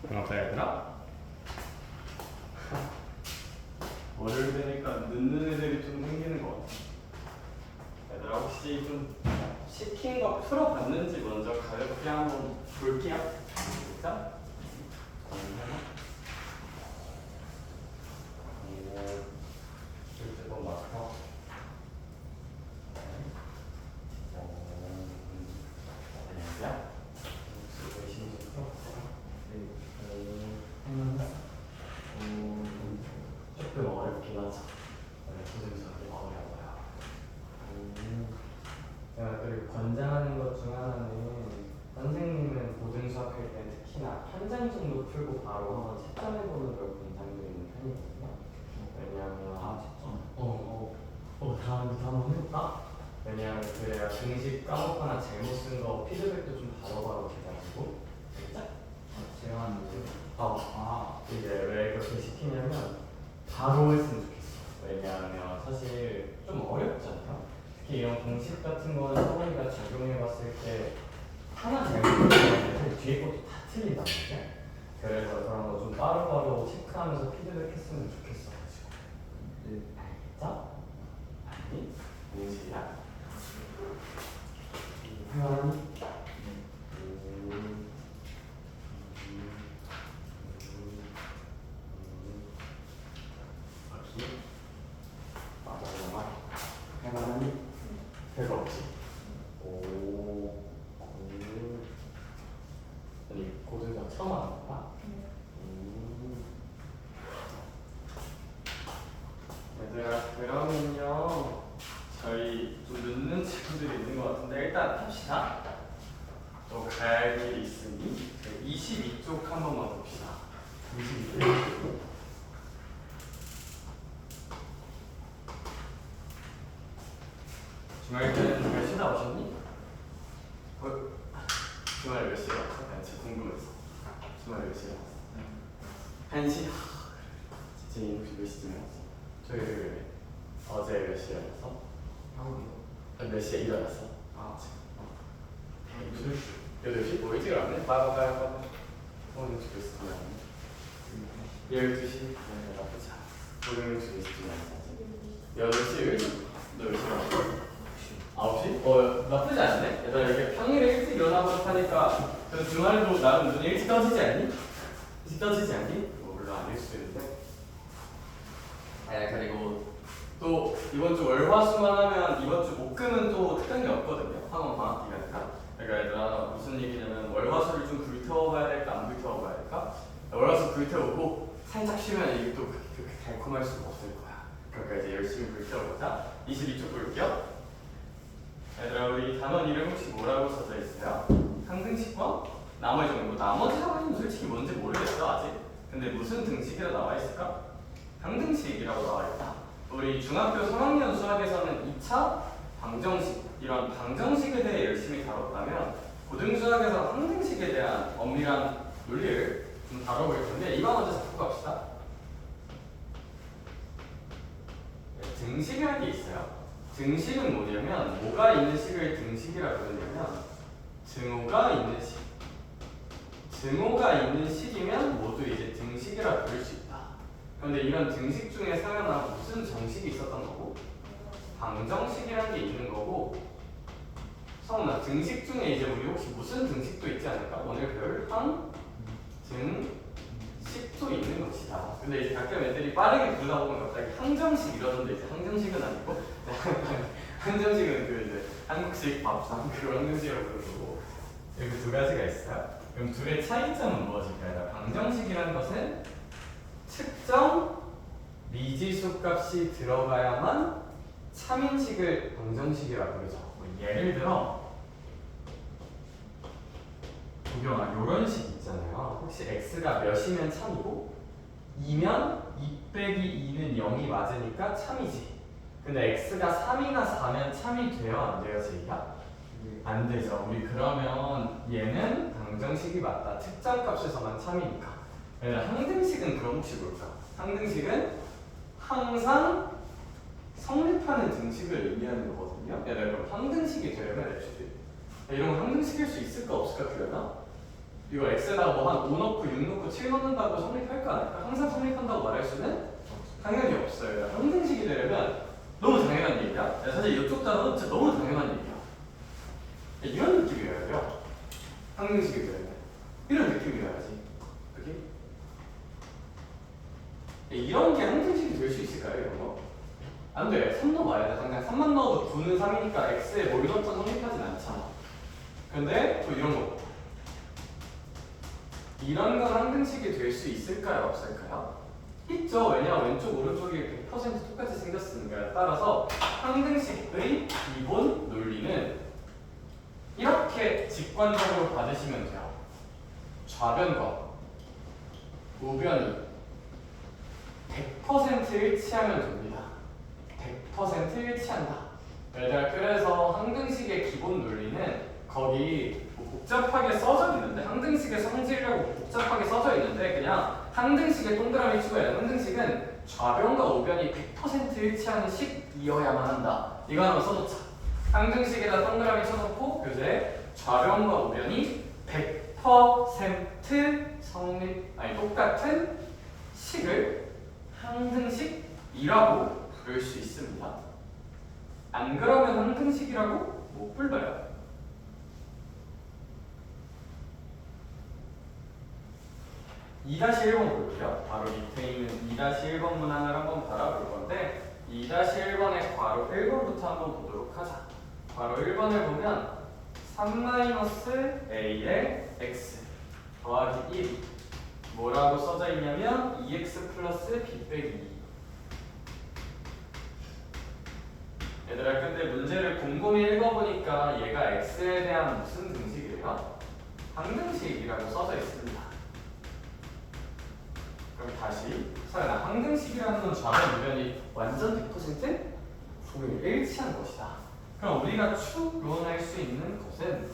반갑다 얘들아. 월요일 되니까 늦는 애들이 좀 생기는 것 같아. 얘들아 혹시 좀 시킨 거 풀어봤는지 먼저 가볍게 한번 볼게요. 자, 이제 뭐 맞고. 안녕하세요. 혹시 의심이 좀 풀어봤어요? 조금 어렵긴 하죠. 고등수학이 어려워요. 제가 그리고 권장하는 것 중 하나는 선생님은 고등수학 할 때 특히나 한 장 정도 풀고 바로 한번 채점해보는 걸 권장드리는 편이거든요. 왜냐하면 다음부터 한번 해볼까? 왜냐하면 그래야 등식 까먹거나 잘못 쓴 거 피드백도 좀 바로바로 돼가지고 진짜? 제가 하는데 이제 왜 그렇게 시키냐면 바로 했으면 좋겠어. 왜냐하면 사실 좀 어렵잖아요. 특히 이런 공식 같은 거는 서울이가 적용해봤을 때 하나 잘못하면 뒤에 것도 다 틀린단 말이야. 그래서 그런 거 좀 바로바로 체크하면서 피드백했으면 좋겠어. 네. 알겠죠? 아니? 공식이야? 회원이? 맞아, 해만하니? 별거 없지? 아니, 고등수학 처음 하는 거야? 얘들아, 그러면요 저희 좀 늦는 친구들이 있는 것 같은데 일단 합시다. 또 갈 일이 있으니 22쪽 한 번만 봅시다. 22쪽. 주말 때는 몇 시나 오셨니? 주말 몇 시에 왔어? 난 진짜 궁금했어. 주말 몇 시에 왔어? 1시? 지금 혹시 몇 시쯤에 왔어? 토요일에 어제 몇 시에 왔어? 몇 시에 일어났어? 지금 8시? 뭐 일찍 왔네? 빨리 오늘 몇 시쯤에 왔네? 12시? 나쁘지 않아. 오늘 몇 시쯤에 왔어? 8시? 일찍? 너 몇 시에 왔어? 9시? 나쁘지 않네? 얘들아 이렇게 평일에 일찍 일어나고 하니까 그래서 주말에도 나름 눈이 일찍 떠지지 않니? 일찍 떠지지 않니? 물론 아닐 수도 있는데 그리고 또 이번 주 월화수만 하면 이번 주 목금은 또 특별한 게 없거든요. 학원 방학 기간이니까. 그러니까 얘들아 무슨 얘기냐면 월화수를 좀 불태워봐야 될까 안 불태워봐야 될까? 월화수 불태우고 살짝 쉬면 이게 또 그렇게 달콤할 수가 없을 거야. 그러니까 이제 열심히 불태워보자. 22쪽 볼게요. 얘들아 우리 단원 이름 혹시 뭐라고 써져 있어요? 상등식과 나머지 정도. 나머지 학원은 솔직히 뭔지 모르겠어 아직. 근데 무슨 등식이라 나와 있을까? 상등식이라고 나와 있다. 우리 중학교 3학년 수학에서는 2차 방정식 이런 방정식에 대해 열심히 다뤘다면 고등수학에서 상등식에 대한 엄밀한 논리를 좀 다뤄볼 텐데 이거 먼저 잡고 갑시다. 등식이라는 게 있어요. 등식은 뭐냐면 뭐가 있는 식을 등식이라 부르냐면 증오가 있는 식. 증오가 있는 식이면 모두 이제 등식이라 부를 수 있다. 그런데 이런 등식 중에 사연아 무슨 정식이 있었던 거고 방정식이라는 게 있는 거고 성훈아 등식 중에 이제 우리 혹시 무슨 등식도 있지 않을까? 오늘 배울 항, 등, 식도 있는 것이다. 근데 이제 가끔 애들이 빠르게 부르다 보면 갑자기 항정식 이러던데 이제 항정식은 아니고 항정식은 그 이제 한국식 밥상 그런 항정식이라고 부르고 이렇게 두 가지가 있어요. 그럼 둘의 차이점은 무엇일까요? 방정식이라는 것은 특정 미지수 값이 들어가야만 참인식을 방정식이라고 부르죠. 예를 들어 도경아 이런 식 있잖아요. 혹시 x가 몇이면 참이고 2면 2 빼기 2는 0이 맞으니까 참이지. 근데 x가 3이나 4면 참이 돼요? 안 돼요? 제이야? 안 되죠. 우리 그러면 얘는 방정식이 맞다. 특정 값에서만 참이니까. 항등식은 그럼 혹시 뭘까? 항등식은 항상 성립하는 등식을 의미하는 거거든요. 그럼 항등식이 되려면 이런 거 항등식일 수 있을까 없을까 그러나? 이거 x에다가 뭐 한 5 넣고 6 넣고 7 넣는다고 성립할까 안 할까? 항상 성립한다고 말할 수는 당연히 없어요. 항등식이 되려면 너무 당연한 얘기야. 사실 이쪽 단어는 진짜 너무 당연한 얘기야. 이런 느낌이어야 돼요. 항등식이 되려면 이런 느낌이어야지. 그게 이런 게 항등식이 될 수 있을까요? 이런 거? 안 돼. 3 넣어봐야 돼. 당장 3만 넣어도 9는 3이니까 x에 뭘 넣었든 성립하진 않잖아. 근데 또 이런 거 이런 건 항등식이 될 수 있을까요? 없을까요? 있죠. 왜냐 왼쪽 오른쪽이 100% 똑같이 생겼으니까. 따라서 항등식의 기본 논리는 이렇게 직관적으로 받으시면 돼요. 좌변과 우변이 100% 일치하면 됩니다. 100% 일치한다. 얘들아, 그래서 항등식의 기본 논리는 거기 뭐 복잡하게 써져 있는데, 항등식의 성질이라고 복잡하게 써져 있는데 그냥 항등식의 동그라미 추가해요. 항등식은 좌변과 우변이 100% 일치하는 식이어야만 한다. 이거 하나 써놓자. 항등식에다 동그라미 쳐놓고 교재에 좌변과 우변이 100% 똑같은 식을 항등식이라고 부를 수 있습니다. 안 그러면 항등식이라고 못 불러요. 2-1번 볼게요. 바로 밑에 있는 2-1번 문항을 한번 바라볼 건데 2-1번의 괄호 1번부터 한번 보도록 하자. 괄호 1번을 보면 3-a의 x 더하기 1이 뭐라고 써져 있냐면 2x 플러스 b 빼기 2. 얘들아, 근데 문제를 곰곰이 읽어보니까 얘가 x에 대한 무슨 등식이래요? 항등식이라고 써져 있습니다. 그럼 다시 서연아, 항등식이라는 건 좌변 우변이 완전 100% 일치한 것이다. 그럼 우리가 추론할 수 있는 것은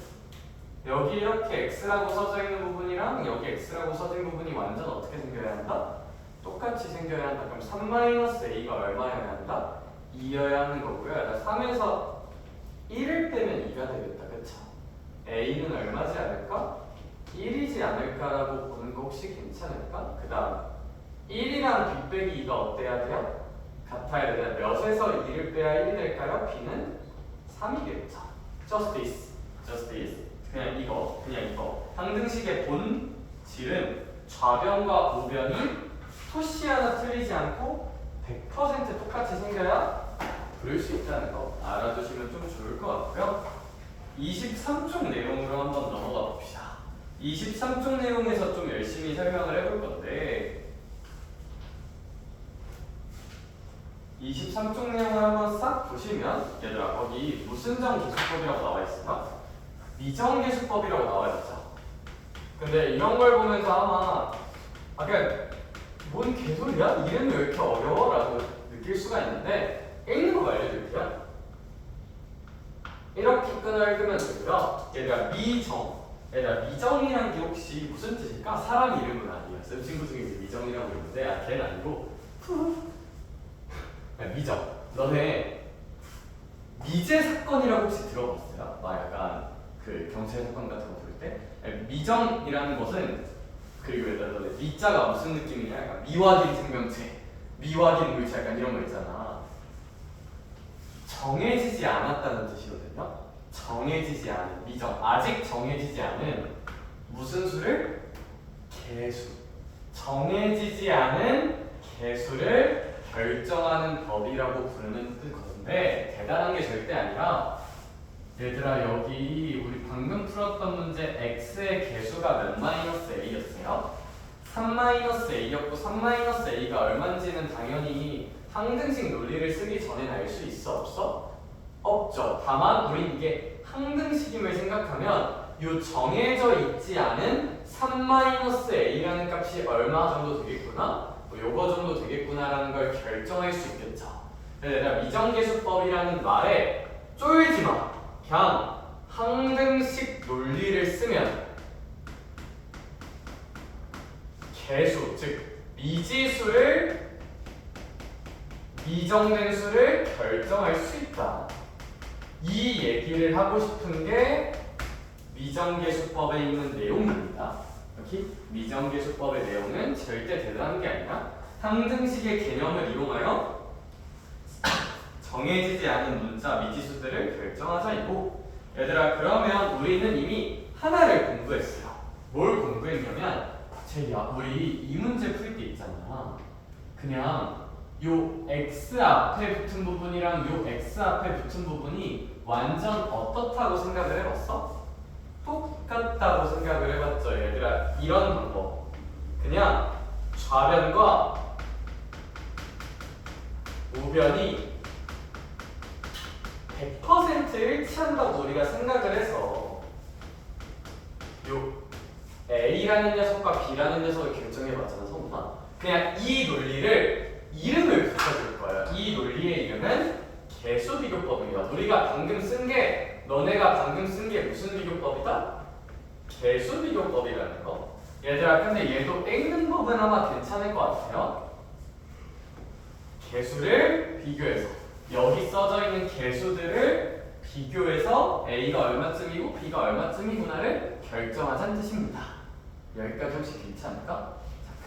여기 이렇게 x라고 써져 있는 부분이랑 여기 x라고 써진 부분이 완전 어떻게 생겨야 한다? 똑같이 생겨야 한다. 그럼 3-a가 얼마여야 한다? 2여야 하는 거고요. 3에서 1을 빼면 2가 되겠다. 그쵸? a는 얼마지 않을까? 1이지 않을까라고 보는 거 혹시 괜찮을까? 그 다음 1이랑 b 빼기 2가 어때야 돼요? 같아야 되나? 몇에서 2를 빼야 1이 될까요? b는 3이겠죠. Just this. 그냥 이거. 항등식의 본질은 좌변과 우변이 토시 하나 틀리지 않고 100% 똑같이 생겨야 부를 수 있다는 거 알아두시면 좀 좋을 것 같고요. 23쪽 내용으로 한번 넘어가 봅시다. 23쪽 내용에서 좀 열심히 설명을 해볼 건데 23쪽 내용을 한번 싹 보시면 얘들아, 거기 무슨정 계수법이라고 나와 있을까? 미정계수법이라고 나와 있죠. 근데 이런 걸 보면서 아마 그냥 뭔 개소리야? 이름이 왜 이렇게 어려워? 라고 느낄 수가 있는데 읽는 거 알려드릴게요. 이렇게 끈을 끄면 되고요. 얘들아, 미정이란 게 혹시 무슨 뜻일까? 사람 이름은 아니에요. 쌤 친구 중에 미정이라고 있는데 걔는 아니고 미정. 너네 미제 사건이라고 혹시 들어봤어요? 약간 그 경찰 사건 같은 거 볼 때 미정이라는 것은, 그리고 얘들아, 너네 미자가 무슨 느낌이냐? 약간 미확인 생명체, 미확인 물질, 약간 이런 거 있잖아. 정해지지 않았다는 뜻이거든요. 정해지지 않은 미정, 아직 정해지지 않은 무슨 수를? 개수. 정해지지 않은 개수를 결정하는 법이라고 부르는 뜻인데 대단한 게 절대 아니라, 얘들아, 여기 우리 방금 풀었던 문제 x의 개수가 몇 마이너스 a였어요? 3-a였고 3-a가 얼마인지는 당연히 항등식 논리를 쓰기 전에 알 수 있어? 없어? 없죠. 다만 우리 이게 항등식임을 생각하면 이 정해져 있지 않은 3-a라는 값이 얼마 정도 되겠구나? 요거 정도 되겠구나라는 걸 결정할 수 있겠죠. 내가 미정계수법이라는 말에 쫄지 마. 그냥 항등식 논리를 쓰면 개수, 즉 미지수를 미정된 수를 결정할 수 있다. 이 얘기를 하고 싶은 게 미정계수법에 있는 내용입니다. 미정계수법의 내용은 절대 대단한 게 아니라 항등식의 개념을 이용하여 정해지지 않은 문자 미지수들을 결정하자이고, 얘들아 그러면 우리는 이미 하나를 공부했어요. 뭘 공부했냐면 우리 이 문제 풀 때 있잖아. 그냥 요 x 앞에 붙은 부분이랑 요 x 앞에 붙은 부분이 완전 어떻다고 생각을 해봤어? 똑같다고 생각을 해봤죠. 얘들아 이런 방법, 그냥 좌변과 우변이 100% 일치한다고 우리가 생각을 해서 요 A라는 녀석과 B라는 녀석을 결정해봤잖아, 성훈아. 그냥 이 논리를 이름을 붙여줄 거예요. 이 논리의 이름은 개수비교법입니다. 너네가 방금 쓴 게 무슨 비교법이다? 개수비교법이라는 거. 얘들아 근데 얘도 읽는 법은 아마 괜찮을 것 같아요. 개수를 비교해서, 여기 써져 있는 개수들을 비교해서 A가 얼마쯤이고 B가 얼마쯤이구나를 결정하자는 뜻입니다. 여기까지 혹시 괜찮을까?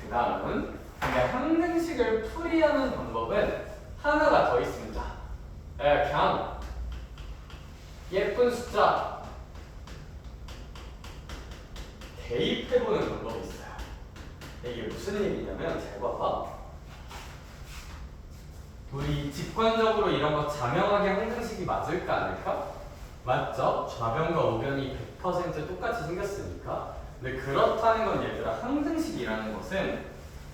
그 다음은 항등식을 풀이하는 방법은 하나가 더 있습니다. 그냥 예쁜 숫자 대입해보는 방법이 있어요. 이게 무슨 얘기냐면 잘 봐봐. 우리 직관적으로 이런 거 자명하게 항등식이 맞을까 않을까? 맞죠? 좌변과 우변이 100% 똑같이 생겼으니까. 근데 그렇다는 건 얘들아, 항등식이라는 것은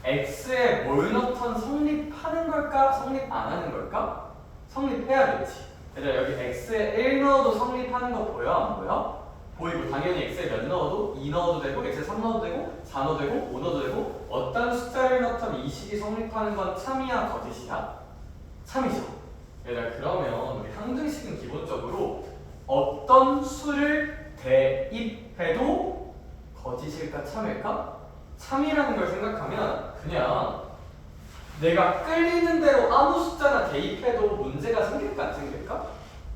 x에 뭘 넣던 성립하는 걸까? 성립 안 하는 걸까? 성립해야겠지. 얘들아 여기 x에 1 넣어도 성립하는 거 보여? 안 보여? 보이고, 당연히 x에 몇 넣어도 2 넣어도 되고 x에 3 넣어도 되고 4 넣어도 되고 5 넣어도 되고, 어떤 숫자를 넣던 이 식이 성립하는 건 참이야 거짓이야? 참이죠. 얘들아 그러면 우리 항등식은 기본적으로 어떤 수를 대입해도 거짓일까 참일까? 참이라는 걸 생각하면 그냥 내가 끌리는 대로 아무 숫자나 대입해도 문제가 생길까 안 생길까?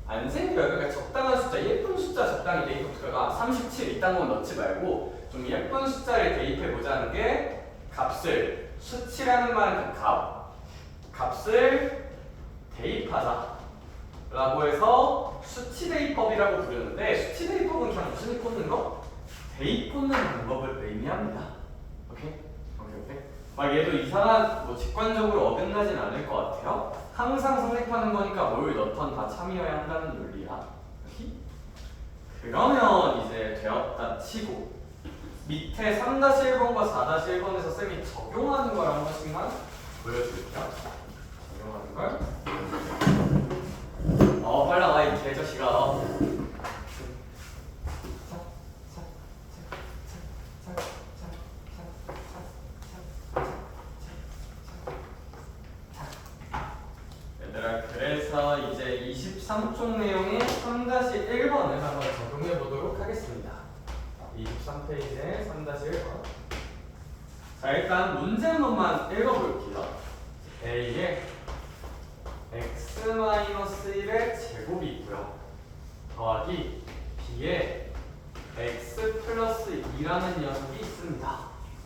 안 생겨요. 그러니까 적당한 숫자, 예쁜 숫자 적당히 대입해보다가 37 이딴 건 넣지 말고 좀 예쁜 숫자를 대입해보자는 게 값을, 수치라는 말은 그 값을 대입하자 라고 해서 수치 대입법이라고 부르는데, 수치 대입법은 그냥 무슨 꽂는 거? 대입 꽂는 방법을 의미합니다. 오케이? 막 얘도 이상한 직관적으로 어긋나진 않을 것 같아요. 항상 성립하는 거니까 뭘 넣던 다 참이어야 한다는 논리야. 오케이? 그러면 이제 되었다 치고 밑에 3-1번과 4-1번에서 쌤이 적용하는 걸 한 번씩만 보여줄게요. 적용하는 걸. 빨리 와 이 개자식아. 얘들아 그래서 이제 23쪽 내용의 3-1번을 한번 적용해 보도록 하겠습니다. 23페이지에 3-1번. 자 일단 문제 한 번만 읽어볼게요. A에 x-1의 제곱이 있고요. 더하기 B에 x 플러스 2라는 녀석이 있습니다.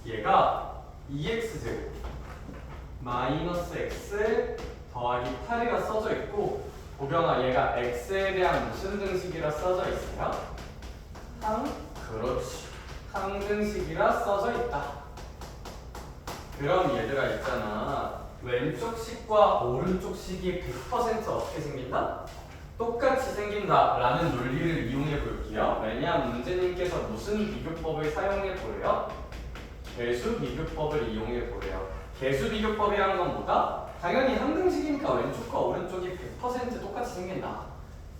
얘가 2x제곱 마이너스 x 더하기 8이라 써져 있고, 보경아 얘가 x에 대한 무슨 등식이라 써져 있어요? 그렇지. 항등식이라 써져 있다. 그럼 얘들아 있잖아, 왼쪽 식과 오른쪽 식이 100% 어떻게 생긴다? 똑같이 생긴다 라는 논리를 이용해 볼게요. 왜냐하면 문제님께서 무슨 비교법을 사용해 보래요? 개수 비교법을 이용해 보래요. 개수 비교법이라는 건 뭐다? 당연히 항등식이니까 왼쪽과 오른쪽이 100% 똑같이 생긴다.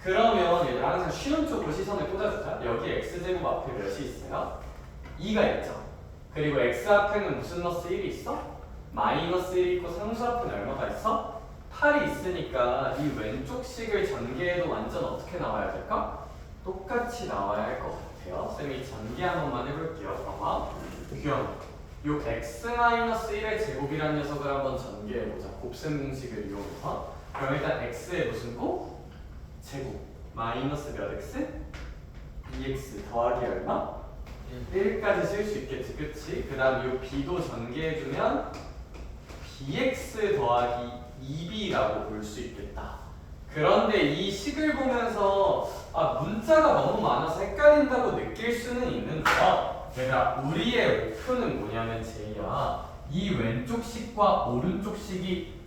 그러면 얘들아 항상 쉬운 쪽으로 시선을 꽂아주자. 여기 x제곱 앞에 몇이 있어요? 2가 있죠. 그리고 x 앞에는 무슨 넣었어? 1이 있어? 마이너스 1이 있고 상수 앞에는 얼마가 있어? 8이 있으니까 이 왼쪽 식을 전개해도 완전 어떻게 나와야 될까? 똑같이 나와야 할 것 같아요. 쌤이 전개 한 번만 해볼게요. 봐봐. 요 x-1의 제곱이라는 녀석을 한번 전개해보자. 곱셈 공식을 이용해서. 그럼 일단 x의 무슨 곱? 제곱 마이너스 몇 x? 2x 더하기 얼마? 1까지 쓸 수 있겠지, 그치? 그 다음 이 b도 전개해주면 bx 더하기 2b라고 볼 수 있겠다. 그런데 이 식을 보면서 문자가 너무 많아서 헷갈린다고 느낄 수는 있는데요. 얘들아, 우리의 목표는 뭐냐면 제이야, 이 왼쪽 식과 오른쪽 식이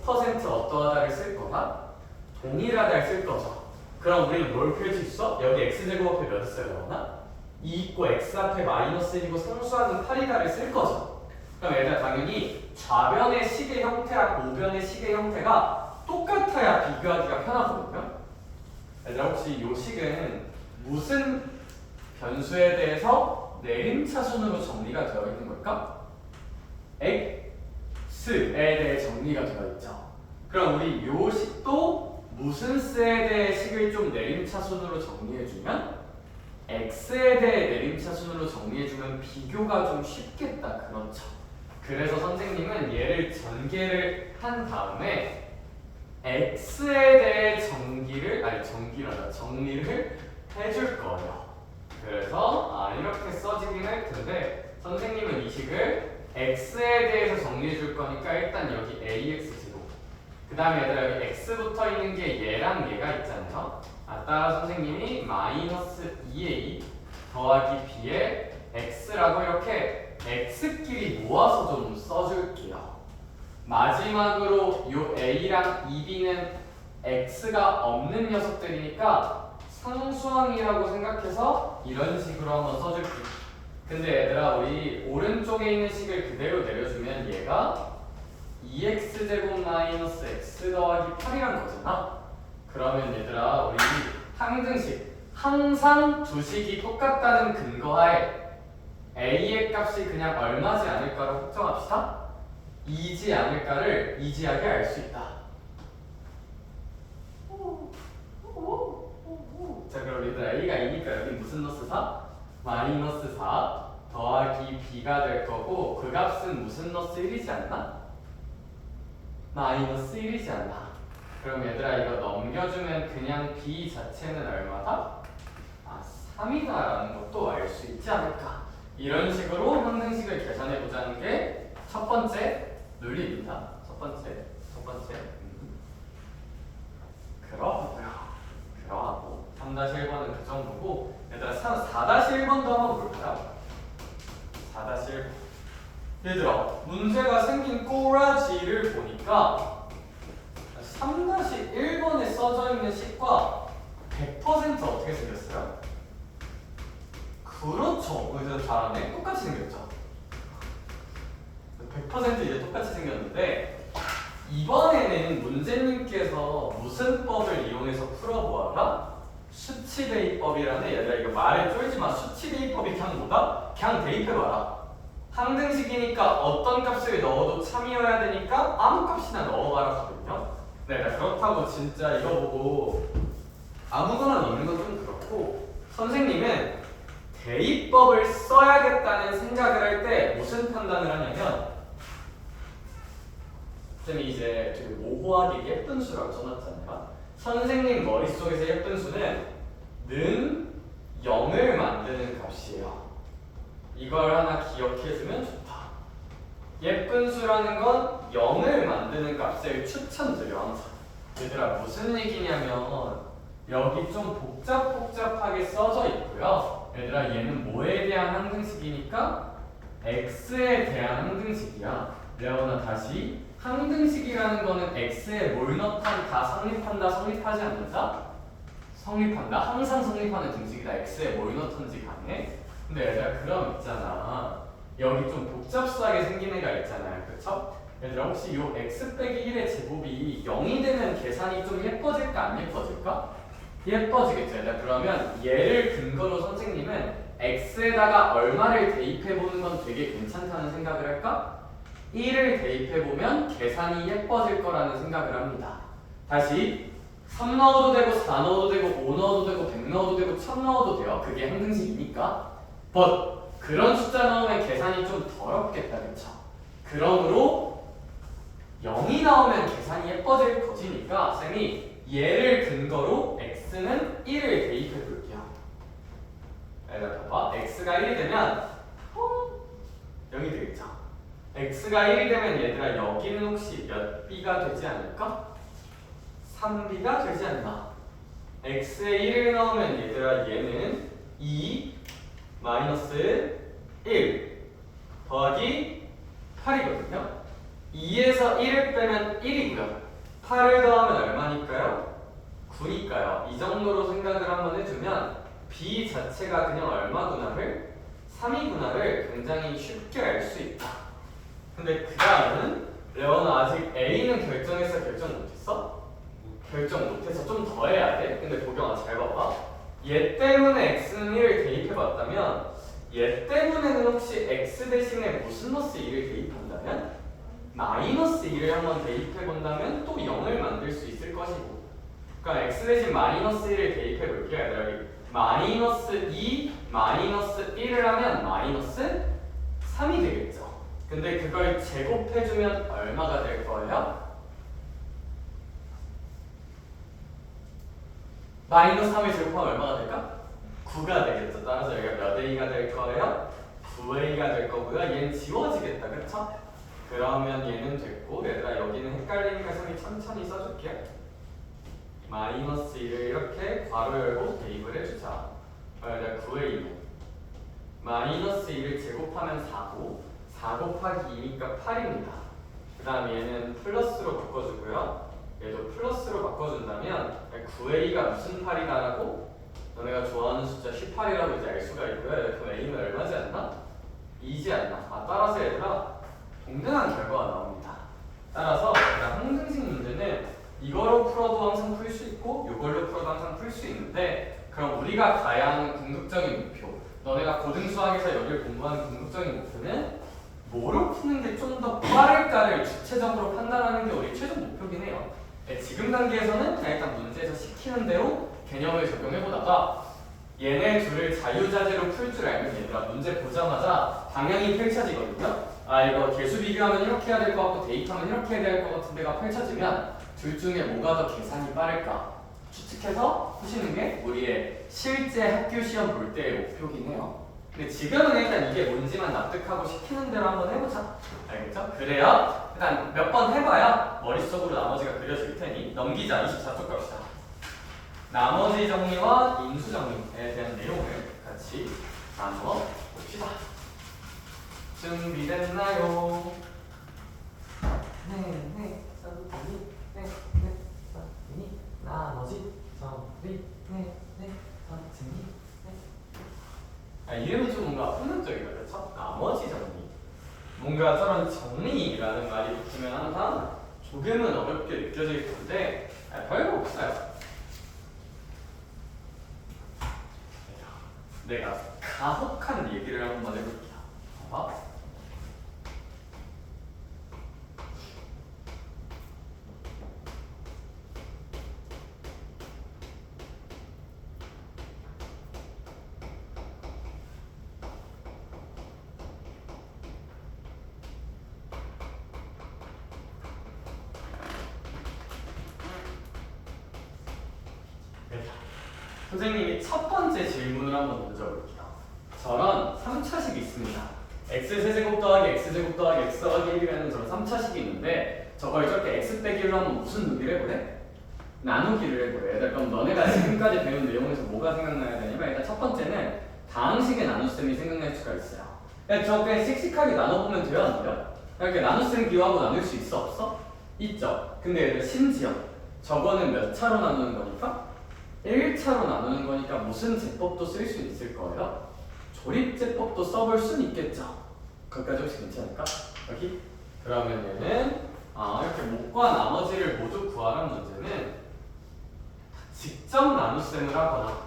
100% 어떠하다를 쓸 거나 동일하다를 쓸 거죠. 그럼 우리는 뭘 펼 수 있어? 여기 x제곱 앞에 몇 있어야 나오나? 2 있고 x 앞에 마이너스 1이고 상수하는 8이다를 쓸 거죠. 그럼 얘들아, 당연히 좌변의 식의 형태랑 우변의 식의 형태가 똑같아야 비교하기가 편하거든요. 얘들아, 혹시 이 식은 무슨 변수에 대해서 내림차순으로 정리가 되어 있는 걸까? x에 대해 정리가 되어 있죠. 그럼 우리 이 식도 무슨 수에 대해 식을 좀 내림차순으로 정리해주면 x에 대해 내림차순으로 정리해주면 비교가 좀 쉽겠다. 그렇죠. 그래서 선생님은 얘를 전개를 한 다음에 x에 대해 정리를 해줄 거예요. 그래서 이렇게 써지긴 할 텐데 선생님은 이 식을 x에 대해서 정리해 줄 거니까 일단 여기 ax 제곱, 그 다음에 얘들아 여기 x 붙어 있는 게 얘랑 얘가 있잖아요. 따라 선생님이 마이너스 2a 더하기 b의 x라고 이렇게 x끼리 모아서 좀 써줄게요. 마지막으로 요 a랑 이 b는 x가 없는 녀석들이니까 상수항이라고 생각해서 이런 식으로 한번 써줄게요. 근데 얘들아, 우리 오른쪽에 있는 식을 그대로 내려주면 얘가 2x제곱 마이너스 x 더하기 8이란 거잖아. 그러면 얘들아, 우리 항등식, 항상 두 식이 똑같다는 근거하에 a의 값이 그냥 얼마지 않을까로 확정합시다. 2지 않을까를 이지하게 알 수 있다. 자, 그럼 얘들아, a가 2니까 여기 무슨 넣스 4? 마이너스 4 더하기 b가 될 거고, 그 값은 무슨 넣스 1이지 않나? 마이너스 1이지 않나? 그럼 얘들아, 이거 넘겨주면 그냥 b 자체는 얼마다? 3이다라는 것도 알 수 있지 않을까? 이런 식으로 항등식을 계산해 보자는 게 첫 번째 논리입니다. 첫 번째. 그러하고 3-1번은 그 정도고, 얘들아 4-1번도 한번 볼까요? 4-1번. 얘들아, 문제가 생긴 꼬라지를 보니까 3-1번에 써져 있는 식과 100% 어떻게 생겼어요? 그렇죠. 이제 잘하네. 똑같이 생겼죠. 100% 이제 똑같이 생겼는데, 이번에는 문제님께서 무슨 법을 이용해서 풀어보아라? 수치대입법이라는, 얘들아 이거 말에 쫄지 마. 수치대입법이 그냥 뭐다? 그냥 대입해봐라. 항등식이니까 어떤 값을 넣어도 참이어야 되니까 아무 값이나 넣어봐라 하거든요. 네, 그렇다고 진짜 이거 보고 아무거나 넣는 건 좀 그렇고, 선생님은 대입법을 써야겠다는 생각을 할 때 무슨 판단을 하냐면, 쌤이 이제 되게 모호하게 예쁜 수라고 써놨잖아요. 선생님 머릿속에서 예쁜 수는 는 0을 만드는 값이에요. 이걸 하나 기억해주면 좋다. 예쁜 수라는 건 0을 만드는 값을 추천드려 항상. 얘들아, 무슨 얘기냐면 여기 좀 복잡하게 써져 있고요. 얘들아, 얘는 뭐에 대한 항등식이니까 x에 대한 항등식이야. 레오나 다시, 항등식이라는 거는 x에 뭘 넣던 다 성립한다, 성립하지 않는다? 성립한다. 항상 성립하는 등식이다. x에 뭘 넣던지 간에. 근데 얘들아, 그럼 있잖아, 여기 좀 복잡하게 생긴 애가 있잖아요. 그쵸? 얘들아, 혹시 요 x 빼기 1의 제곱이 0이 되면 계산이 좀 예뻐질까 안 예뻐질까? 예뻐지겠죠. 얘들아, 그러면 얘를 근거로 선생님은 x에다가 얼마를 대입해보는 건 되게 괜찮다는 생각을 할까? 1을 대입해보면 계산이 예뻐질 거라는 생각을 합니다. 다시 3 넣어도 되고 4 넣어도 되고 5 넣어도 되고 100 넣어도 되고 1000 넣어도 돼요. 그게 항등식이니까. but 그런 숫자 넣으면 계산이 좀 더럽겠다. 그쵸? 그러므로 0이 나오면 계산이 예뻐질 것이니까 쌤이 얘를 근거로 x는 1을 대입해 볼게요. 얘들아, 봐봐. x x가 1이 되면 0이 되겠죠. x가 1이 되면 얘들아 여기는 혹시 몇 b가 되지 않을까? 3b가 되지 않나? x에 1을 넣으면 얘들아 얘는 2 마이너스 1 더하기 8이거든요. 2에서 1을 빼면 1이고요. 8을 더하면 얼마니까요? 9니까요. 이 정도로 생각을 한번 해주면 b 자체가 그냥 얼마구나를 3이구나를 굉장히 쉽게 알 수 있다. 근데 그 다음은 레오나 아직 a는 결정했어? 결정 못했어? 결정 못해서 좀 더 해야 돼. 근데 도경아 잘 봐봐. 얘 때문에 x는 1을 대입해봤다면 얘 때문에는 혹시 x 대신에 무슨 너스 2를 대입한다면? 마이너스 2를 한번 대입해본다면 또 0을 만들 수 있을 것이고, 그러니까 x 대신 마이너스 1을 대입해볼게요. 얘들아 여기 마이너스 2 마이너스 1을 하면 마이너스 3이 되겠죠. 근데 그걸 제곱해주면 얼마가 될 거예요? 마이너스 3을 제곱하면 얼마가 될까? 9가 되겠죠. 따라서 여기가 몇 a가 될 거예요? 9a가 될 거고요. 얘는 지워지겠다. 그쵸? 그러면 얘는 됐고, 얘들아 여기는 헷갈리니까 선생님이 천천히 써줄게요. 마이너스 1을 이렇게 괄호 열고 대입을 해주자. 얘들아 9a는 마이너스 1을 제곱하면 4고 4 곱하기 2니까 8입니다. 그 다음 얘는 플러스로 바꿔주고요. 얘도 플러스로 바꿔준다면 9a가 무슨 8이다라고? 너네가 좋아하는 숫자 18이라고 이제 알 수가 있고요. 그럼 a는 얼마지 않나? 2지 않나? 따라서 얘들아 동등한 결과가 나옵니다. 따라서 항등식 문제는 이거로 풀어도 항상 풀 수 있고 이걸로 풀어도 항상 풀 수 있는데, 그럼 우리가 가야 하는 궁극적인 목표, 너네가 고등수학에서 여기를 공부하는 궁극적인 목표는 뭐로 푸는 게 좀 더 빠를까를 주체적으로 판단하는 게 우리 최종 목표긴 해요. 지금 단계에서는 그냥 일단 문제에서 시키는 대로 개념을 적용해보다가 얘네 둘을 자유자재로 풀 줄 알면 얘들아 문제 보자마자 방향이 펼쳐지거든요. 아 이거 계수 비교하면 이렇게 해야 될 것 같고 대입하면 이렇게 해야 될 것 같은 데가 펼쳐지면 둘 중에 뭐가 더 계산이 빠를까 추측해서 푸시는 게 우리의 실제 학교 시험 볼 때의 목표긴 해요. 근데 지금은 일단 이게 뭔지만 납득하고 시키는 대로 한번 해보자. 알겠죠? 그래야 일단 몇 번 해봐야 머릿속으로 나머지가 그려질 테니 넘기자. 24쪽 갑시다. 나머지 정리와 인수 정리에 대한 내용을 같이 나누어 봅시다. 준비됐나요? 네, 선생님, 선생님, 나머지 정리, 선생님, 이름이 좀 뭔가 훈훈적이다, 그렇죠? 나머지 정리. 뭔가 저런 정리라는 말이 붙으면 항상 조금은 어렵게 느껴질 텐데 별거 없어요. 내가 가혹한 얘기를 한번 해볼게요. 봐봐. 선생님이 첫 번째 질문을 한번 던져볼게요. 저런 3차식이 있습니다. x세제곱 더하기 x제곱 더하기 x 더하기 1이라는 저런 3차식이 있는데 저걸 저렇게 x 빼기로 하면 무슨 누기를 해보래? 나누기를 해보래. 그럼 너네가 지금까지 배운 내용에서 뭐가 생각나야 되냐면 일단 첫 번째는 다항식의 나눗셈이 생각날 수가 있어요. 저렇게 씩씩하게 나눠보면 돼요? 안 돼요? 이렇게 나눗셈 기호하고 나눌 수 있어? 없어? 있죠. 근데 얘들 심지어 저거는 몇 차로 나누는 거니까? 1차로 나누는 거니까 무슨 제법도 쓸 수 있을 거예요? 조립제법도 써볼 수는 있겠죠. 거기까지 혹시 괜찮을까? 여기? 그러면 얘는 이렇게 목과 나머지를 모두 구하는 문제는 직접 나눗셈을 하거나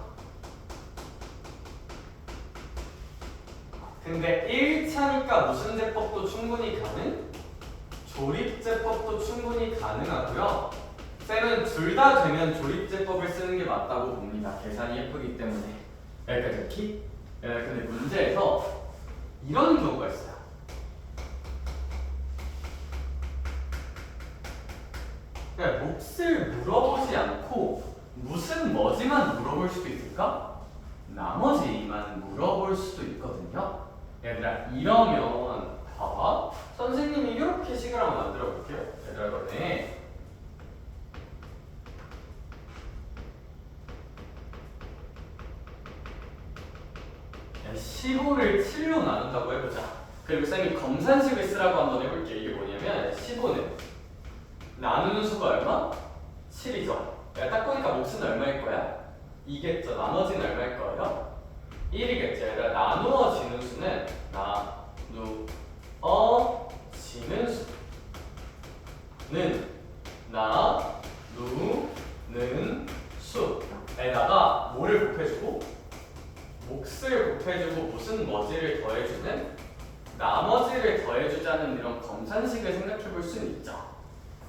근데 1차니까 무슨 제법도 충분히 가능? 조립제법도 충분히 가능하고요. 쌤은 둘 다 되면 조립제법을 쓰는 게 맞다고 봅니다. 계산이 예쁘기 때문에. 여기까지 이렇게? 근데 문제에서 이런 경우가 있어요. 그냥 몫을 물어보지 않고 무슨 뭐지만 물어볼 수도 있을까? 나머지만 물어볼 수도 있거든요. 얘들아 이러면 봐봐. 선생님이 이렇게 식을 한번 만들어 볼게요. 얘들아 너네 15를 7로 나눈다고 해보자. 그리고 쌤이 검산식을 쓰라고 한번 해볼게. 이게 뭐냐면 15는 나누는 수가 얼마? 7이죠. 야, 딱 보니까 몫은 얼마일 거야? 2겠죠. 나머지는 얼마일 거예요? 1이겠죠. 얘들아 나누어지는 수는 나누어지는 수는 나누는 수에다가 뭐를 곱해주고 몫을 곱해주고 무슨 뭐지를 더해주는 나머지를 더해주자는 이런 검산식을 생각해볼 수는 있죠.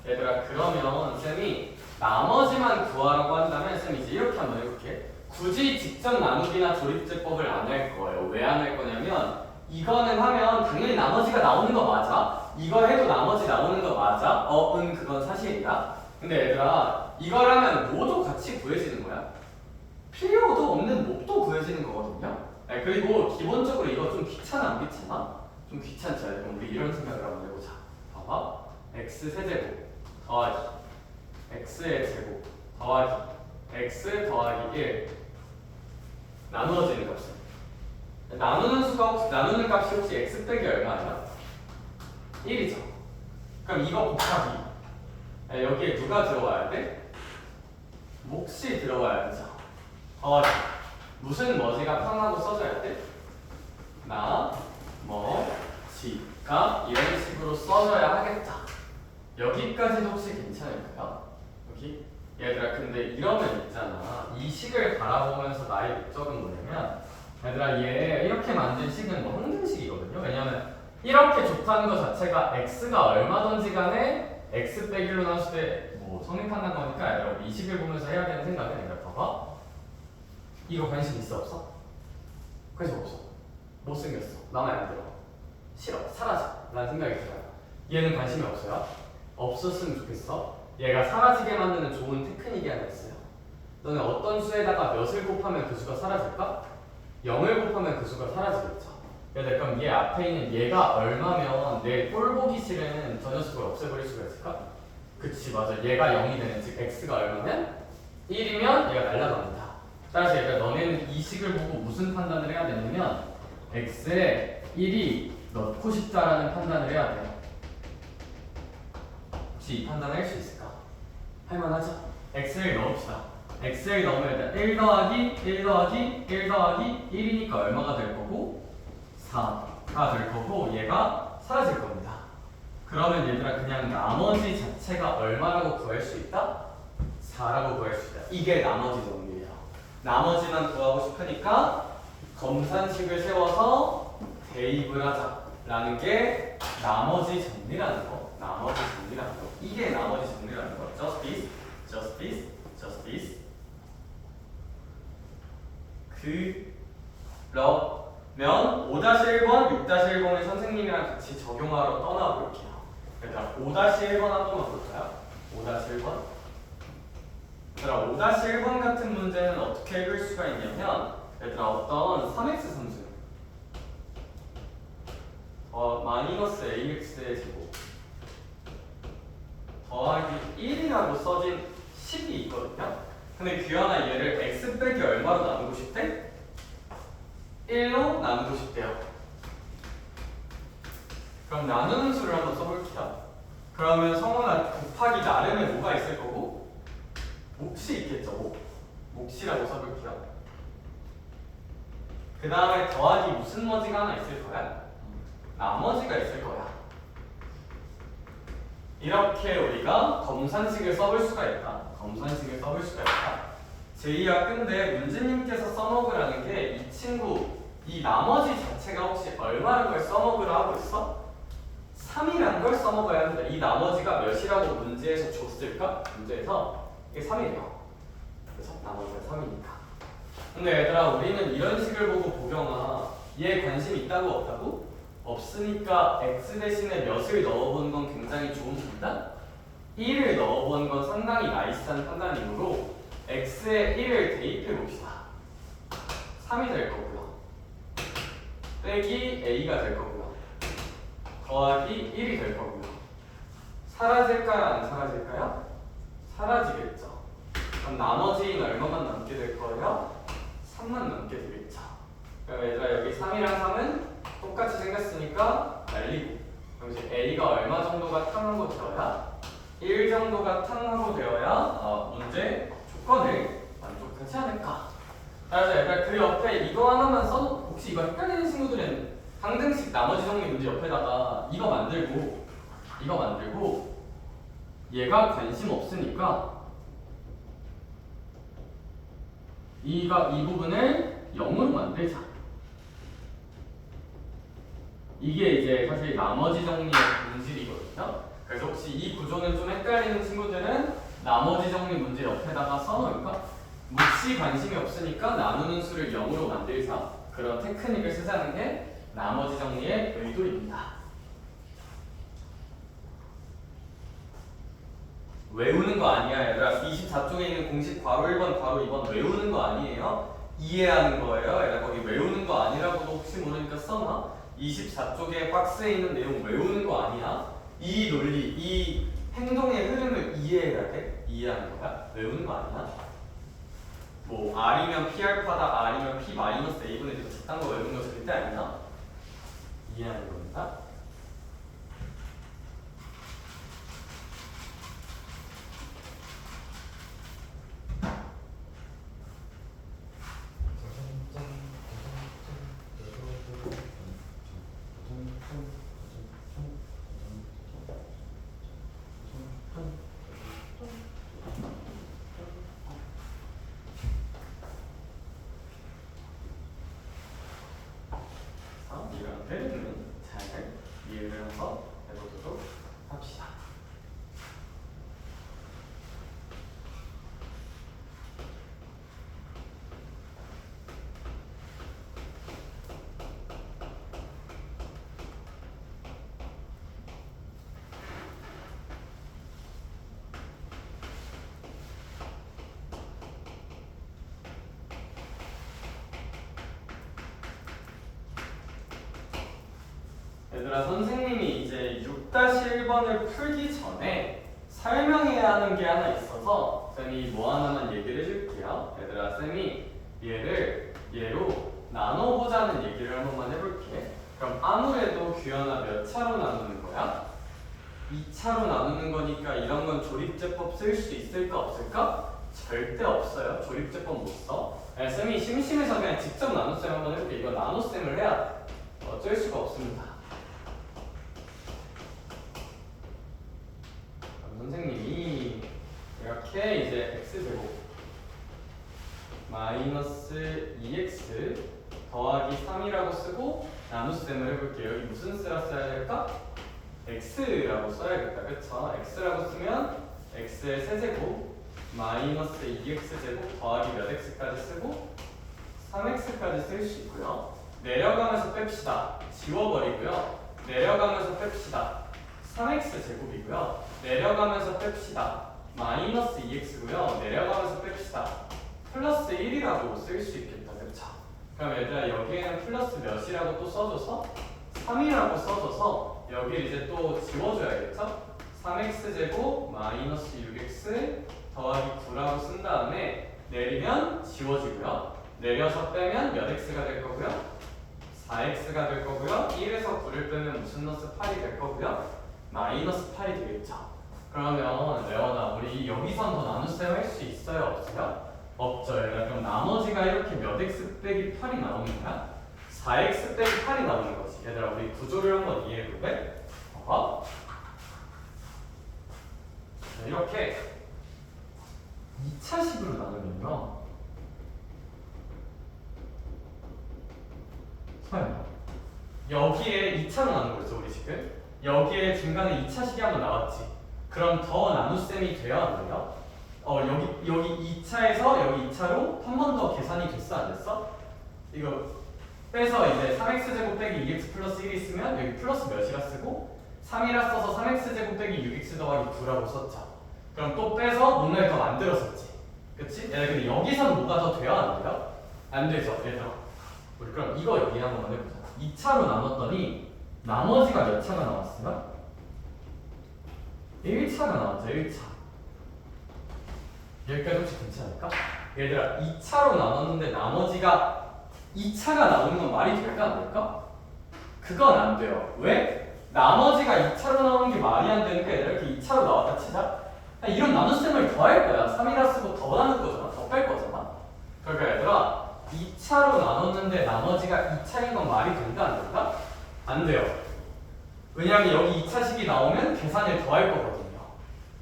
얘들아 그러면 쌤이 나머지만 구하라고 한다면 쌤이 이제 이렇게 한번 해볼게. 굳이 직접 나누기나 조립제법을 안 할 거예요. 왜 안 할 거냐면 이거는 하면 당연히 나머지가 나오는 거 맞아. 이거 해도 나머지 나오는 거 맞아. 그건 사실이다. 근데 얘들아 이걸 하면 뭐도 같이 구해지는 거야. 필요도 없는 몹도 구해지는 거거든요. 그리고 기본적으로 이거 좀 귀찮아 안 귀찮아? 좀 귀찮죠. 그럼 우리 이런 생각을 한번 해보자. 봐봐. x 세제곱 더하기 x의 제곱 더하기 x 더하기 1 나누어지는 값은 나누는 값이 혹시 x 빼기 얼마예요? 1이죠. 그럼 이거 곱하기 여기에 누가 들어와야 돼? 몫이 들어와야 되죠. 더하기 무슨 머지가 편하고 써줘야 돼? 나머지가 이런 식으로 써줘야 하겠다. 여기까지도 혹시 괜찮을까요? 여기? 얘들아 근데 이러면 있잖아. 이 식을 바라보면서 나의 목적은 뭐냐면 얘들아 얘 이렇게 만든 식은 뭐 항등식이거든요. 왜냐면 이렇게 좋다는 것 자체가 x가 얼마든지 간에 x 빼기로 나눴을 때 뭐 성립한다는 거니까 얘들아 이 식을 보면서 해야 되는 생각은 얘들아 봐봐. 이거 관심 있어 없어? 관심 없어. 못생겼어. 마음에 안 들어. 싫어. 사라져. 라는 생각이 들어요. 얘는 관심이 없어요? 없었으면 좋겠어. 얘가 사라지게 만드는 좋은 테크닉이 하나 있어요. 너는 어떤 수에다가 몇을 곱하면 그 수가 사라질까? 0을 곱하면 그 수가 사라지겠죠. 그럼 얘 앞에 있는 얘가 얼마면 내 꼴 보기 싫은 저 녀석을 없애버릴 수가 있을까? 그치 맞아. 얘가 0이 되는 즉 x가 얼마면 1이면 얘가 날아갑니다. 따라서 얘가 너네는 이 식을 보고 무슨 판단을 해야 되냐면 x에 1이 넣고 싶다라는 판단을 해야 돼요. 혹시 이 판단을 할 수 있을까? 할만하죠? x를 넣읍시다. x를 넣으면 일단 1 더하기 1 더하기 1 더하기 1이니까 얼마가 될 거고 4가 될 거고 얘가 사라질 겁니다. 그러면 얘들아 그냥 나머지 자체가 얼마라고 구할 수 있다? 4라고 구할 수 있다. 이게 나머지 정리예요. 나머지만 구하고 싶으니까 검산식을 세워서 대입을 하자라는 게 나머지 정리라는 거. 나머지 정리라는 거. 이게 나머지 정리라는 거. Just this, just this, just this. 그러면 5-1번, 6-1번을 선생님이랑 같이 적용하러 떠나볼게요. 일단 5-1번 한 번만 볼까요? 5-1번. 얘들아 5-1번 같은 문제는 어떻게 읽을 수가 있냐면 얘들아 어떤 3x 함수 마이너스 ax의 제곱 더하기 1이라고 써진 식이 있거든요. 근데 규현아 얘를 x 빼기 얼마로 나누고 싶대? 1로 나누고 싶대요. 그럼 나누는 수를 한번 써볼게요. 그러면 성원아 곱하기 나름에 뭐가 있을 거고? 몫이 있겠죠. 몫이라고 써볼게요. 그 다음에 더하기 무슨 머지가 하나 있을 거야? 나머지가 있을 거야. 이렇게 우리가 검산식을 써볼 수가 있다. 검산식을 써볼 수가 있다. 제이야 근데 문제님께서 써먹으라는 게 이 친구 이 나머지 자체가 혹시 얼마라는 걸 써먹으라 하고 있어? 3이라는 걸 써먹어야 합니다. 이 나머지가 몇이라고 문제에서 줬을까? 문제에서 이게 3이래요. 그래서 나머지가 3이니까. 근데 얘들아 우리는 이런 식을 보고 보경아 얘 관심 있다고 없다고? 없으니까 x 대신에 몇을 넣어보는 건 굉장히 좋은 판단? 1을 넣어보는 건 상당히 나이스한 판단이므로 x에 1을 대입해 봅시다. 3이 될 거고요. 빼기 a가 될 거고요. 더하기 1이 될 거고요. 사라질까요? 안 사라질까요? 사라지겠죠. 그럼 나머지는 얼마만 남게 될 거예요? 3만 남게 되겠죠. 그럼 얘들아 여기 3이랑 3은 똑같이 생겼으니까 날리고, 그럼 이제 a가 얼마 정도가 탕하고 되어야 1 정도가 탕하고 되어야 문제 조건을 만족하지 않을까. 그래서 얘들아 그 옆에 이거 하나만 써도, 혹시 이거 헷갈리는 친구들은 항등식 나머지 정리 문제 옆에다가 이거 만들고 얘가 관심 없으니까 이 부분을 0으로 만들자. 이게 이제 사실 나머지 정리의 본질이거든요. 그래서 혹시 이 구조는 좀 헷갈리는 친구들은 나머지 정리 문제 옆에다가 써놓을까? 묻지 관심이 없으니까 나누는 수를 0으로 만들자. 그런 테크닉을 쓰자는 게 나머지 정리의 의도입니다. 외우는 거 아니야 얘들아. 24쪽에 있는 공식 괄호 1번 괄호 2번 외우는 거 아니에요. 이해하는 거예요. 얘들아 거기 외우는 거 아니라고도 혹시 모르니까 써놔. 24쪽에 박스에 있는 내용 외우는 거 아니야. 이 논리, 이 행동의 흐름을 이해해야 돼. 이해하는 거야. 외우는 거 아니야. 뭐 R이면 P알파다, R이면 P 마이너스 A분의 D도 적당한 거 외우는 거 절대 아니야. 이해하는 겁니다. 이런 흐름은 잘 이해를 해서 해보도록 합시다. 얘들아 선생님이 이제 6-1번을 풀기 전에 설명해야 하는 게 하나 있어서 쌤이 뭐 하나만 얘기를 해줄게요. 얘들아 쌤이 얘로 나눠보자는 얘기를 한 번만 해볼게. 그럼 아무래도 규현아 몇 차로 나누는 거야? 2차로 나누는 거니까 이런 건 조립제법 쓸 수 있을까 없을까? 절대 없어요. 조립제법 못 써. 쌤이 심심해서 그냥 직접 나눗셈 한번 해볼게. 이거 나눗셈을 해야 돼. 어쩔 수가 없습니다. 선생님이 이렇게 이제 x제곱 마이너스 2x 더하기 3이라고 쓰고 나눗셈을 해볼게요. 여기 무슨 수라 써야 될까? x라고 써야겠다. 그쵸? x라고 쓰면 x의 세제곱 마이너스 2x제곱 더하기 몇 x까지 쓰고 3x까지 쓸 수 있고요. 내려가면서 뺍시다. 지워버리고요. 내려가면서 뺍시다. 3x제곱이고요. 내려가면서 뺍시다. 마이너스 2x고요. 내려가면서 뺍시다. 플러스 1이라고 쓸 수 있겠다. 그쵸? 그럼 얘들아 여기에는 플러스 몇이라고 또 써줘서 3이라고 써줘서 여기를 이제 또 지워줘야겠죠? 3x제곱 마이너스 6x 더하기 9라고 쓴 다음에 내리면 지워지고요. 내려서 빼면 몇 x가 될 거고요? 4x가 될 거고요. 1에서 9를 빼면 무슨 너스 8이 될 거고요? 마이너스 8이 되겠죠. 그러면 레원아 우리 여기선 더 나눗셈 할 수 있어요? 없어요? 없죠. 얘들아 그럼 나머지가 이렇게 몇 x 빼기 8이 나오는 거야? 4x 빼기 8이 나오는 거지. 얘들아 우리 구조를 한번 이해해 볼래? 봐봐. 이렇게 2차식으로 나누면요. 설마 여기에 2차로 나눈 거죠 우리 지금? 여기에 중간에 2차식이 한번 나왔지. 그럼 더 나눗셈이 돼야 안 돼요? 여기 2차에서 여기 2차로 한 번 더 계산이 됐어 안 됐어? 이거 빼서 이제 3x제곱 빼기 2x 플러스 1이 있으면 여기 플러스 몇이라 쓰고 3이라 써서 3x제곱 빼기 6x 더하기 9라고 썼죠. 그럼 또 빼서 뭔가를 더 만들었었지. 그치? 근데 여기서는 뭐가 더 돼야 안 돼요? 안 되죠. 얘들아 우리 그럼 이거 얘기 한번 해보자. 2차로 나눴더니 나머지가 몇 차가 나왔어요? 1차가 나왔죠. 1차. 여기까지 혹시 괜찮을까? 얘들아 2차로 나눴는데 나머지가 2차가 나오는 건 말이 될까 안 될까? 그건 안 돼요. 왜? 나머지가 2차로 나오는 게 말이 안 되니까 얘들아 이렇게 2차로 나왔다 치자. 이런 나눗셈을 더 할 거야. 3이라 쓰고 더 나눌 거잖아. 더 뺄 거잖아. 그러니까 얘들아 2차로 나눴는데 나머지가 2차인 건 말이 된다 안 된다? 안 돼요. 왜냐하면 여기 2차식이 나오면 계산을 더 할 거거든요.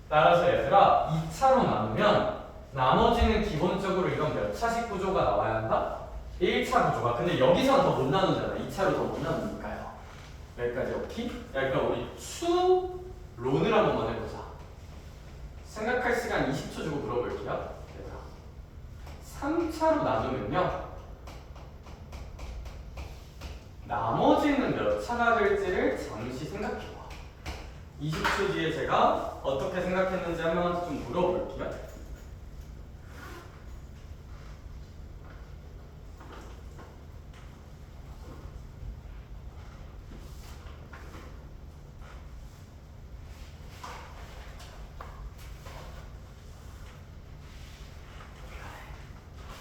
따라서 얘들아 2차로 나누면 나머지는 기본적으로 이런 몇 차식 구조가 나와야 한다? 1차 구조가. 근데 여기서는 더 못 나누잖아. 2차로 더 못 나누니까요. 여기까지 오케이? 야, 그럼 우리 추론을 한 번만 해보자. 생각할 시간 20초 주고 물어볼게요. 얘들아 3차로 나누면요 나머지는 몇 차가 될지를 잠시 생각해봐. 20초 뒤에 제가 어떻게 생각했는지 한 명한테 좀 물어볼게요.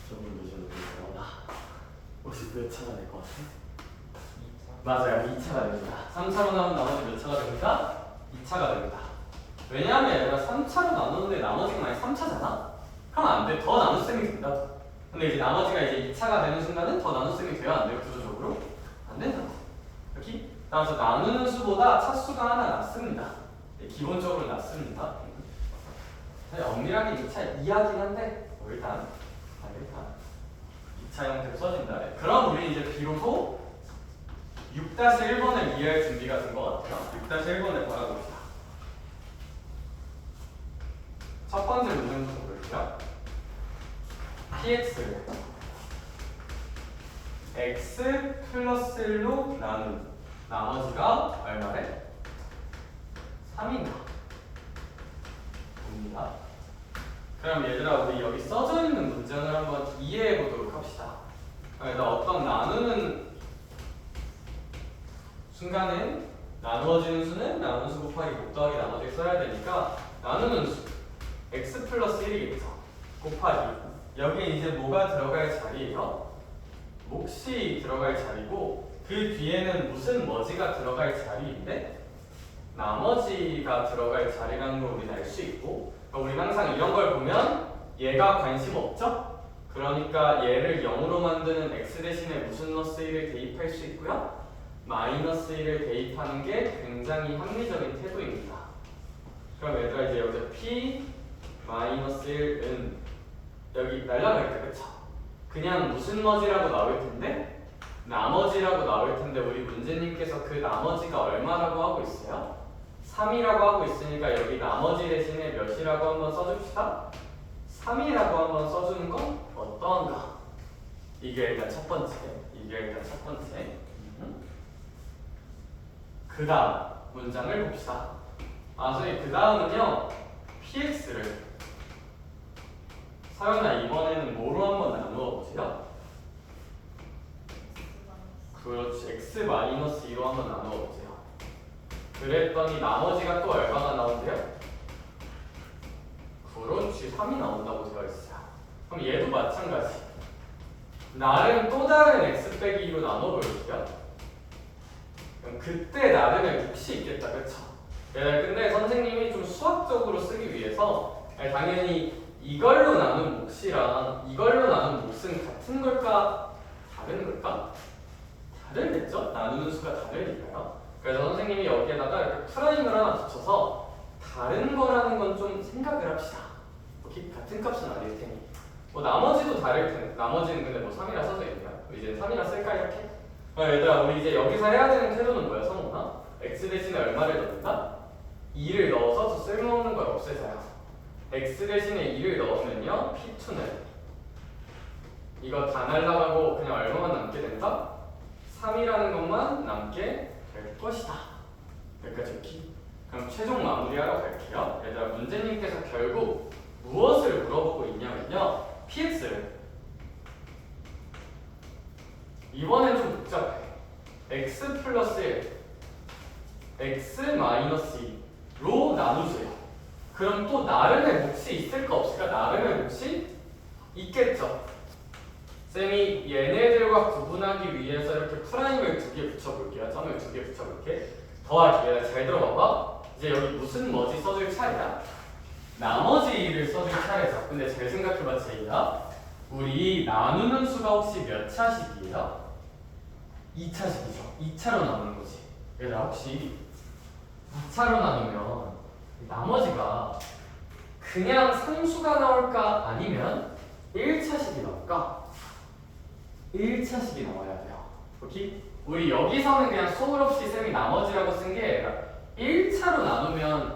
조금 늦었는데 혹시 몇 차가 될 것 같아? 맞아요. 2차가 됩니다. 3차로 나오면 나머지 몇 차가 됩니까? 2차가 됩니다. 왜냐하면 얘들아 3차로 나누는데 나머지가 만약 3차잖아? 그럼 안 돼. 더 나눗셈이 된다. 근데 이제 나머지가 이제 2차가 되는 순간은 더 나눗셈이 돼야 안 돼요. 구조적으로. 안 된다. 이렇게? 따라서 나누는 수보다 차수가 하나 낮습니다. 네, 기본적으로 낮습니다. 사실 엄밀하게 2차 이하긴 한데 일단 2차 형태로 써진다. 그럼 우리 이제 비로소 6-1번을 이해할 준비가 된 것 같아요. 6-1번을 바라봅시다. 첫 번째 문제부터 볼게요. px를 x 플러스 1로 나눈 나머지가 얼마래? 3인가 봅니다. 그럼 얘들아 우리 여기 써져 있는 문장을 한번 이해해 보도록 합시다. 그러니까 어떤 나누는 순간에 나누어지는 수는 나누는 수 곱하기 곱 더하기 나머지 써야 되니까 나누는 수 x 플러스 1이겠죠. 곱하기 여기에 이제 뭐가 들어갈 자리예요? 몫이 들어갈 자리고 그 뒤에는 무슨 머지가 들어갈 자리인데 나머지가 들어갈 자리라는 걸 우리는 알 수 있고 우리는 항상 이런 걸 보면 얘가 관심 없죠? 그러니까 얘를 0으로 만드는 x 대신에 무슨 너스 1을 대입할 수 있고요 마이너스 1을 대입하는 게 굉장히 합리적인 태도입니다. 그럼 얘들아 이제 여기서 p 마이너스 1은 여기 날라갈게 그쵸? 그냥 무슨 머지라고 나올 텐데 나머지라고 나올 텐데 우리 문제님께서 그 나머지가 얼마라고 하고 있어요? 3이라고 하고 있으니까 여기 나머지 대신에 몇이라고 한번 써줍시다. 3이라고 한번 써주는 건 어떠한가? 이게 일단 첫 번째. 그 다음 문장을 봅시다. 선생님 그 다음은요 px를 서연아 이번에는 뭐로 한번 나누어 보세요. 그렇지 x-2로 한번 나누어 보세요. 그랬더니 나머지가 또 얼마가 나온대요? 그렇지 3이 나온다고 되어 있어요. 그럼 얘도 마찬가지. 나름 또 다른 x 빼기 2로 나눠볼게요. 그럼 그때 나름의 몫이 있겠다, 그쵸? 근데 선생님이 좀 수학적으로 쓰기 위해서 당연히 이걸로 나눈 몫이랑 이걸로 나눈 몫은 같은 걸까? 다른 걸까? 다르겠죠? 나누는 수가 다르니까요. 그래서 선생님이 여기에다가 이렇게 프라임을 하나 붙여서 다른 거라는 건 좀 생각을 합시다. 같은 값은 아닐 테니. 뭐 나머지도 다를 텐데 나머지는 근데 뭐 3이라 써져 있네요. 이제 3이라 쓸까 이렇게? 얘들아 우리 이제 여기서 해야 되는 태도는 뭐야 성훈아? x 대신에 얼마를 넣는다? 2를 넣어서 저 쓸모없는 걸 없애자요. x 대신에 2를 넣으면요 p2는 이거 다 날라가고 그냥 얼마만 남게 된다? 3이라는 것만 남게 될 것이다. 여기까지 오케이? 그럼 최종 마무리하러 갈게요. 얘들아 문제님께서 결국 무엇을 물어보고 있냐면요 px를 이번 플러스 1 x 마이너스 2로 나누세요. 그럼 또 나름의 몫이 있을까 없을까? 나름의 몫이 있겠죠. 쌤이 얘네들과 구분하기 위해서 이렇게 프라임을 2개 붙여볼게요. 점을 2개 붙여볼게. 더하기. 얘들아 잘 들어봐봐. 이제 여기 무슨 뭐지 써줄 차례야? 나머지를 써줄 차례죠. 근데 잘 생각해봐 제이야. 우리 나누는 수가 혹시 몇 차식이에요? 2차식이죠. 2차로 나누는 거지. 얘들아 혹시 2차로 나누면 나머지가 그냥 상수가 나올까? 아니면 1차식이 나올까? 1차식이 나와야 돼요. 오케이? 우리 여기서는 그냥 소울 없이 쌤이 나머지라고 쓴 게 아니라 1차로 나누면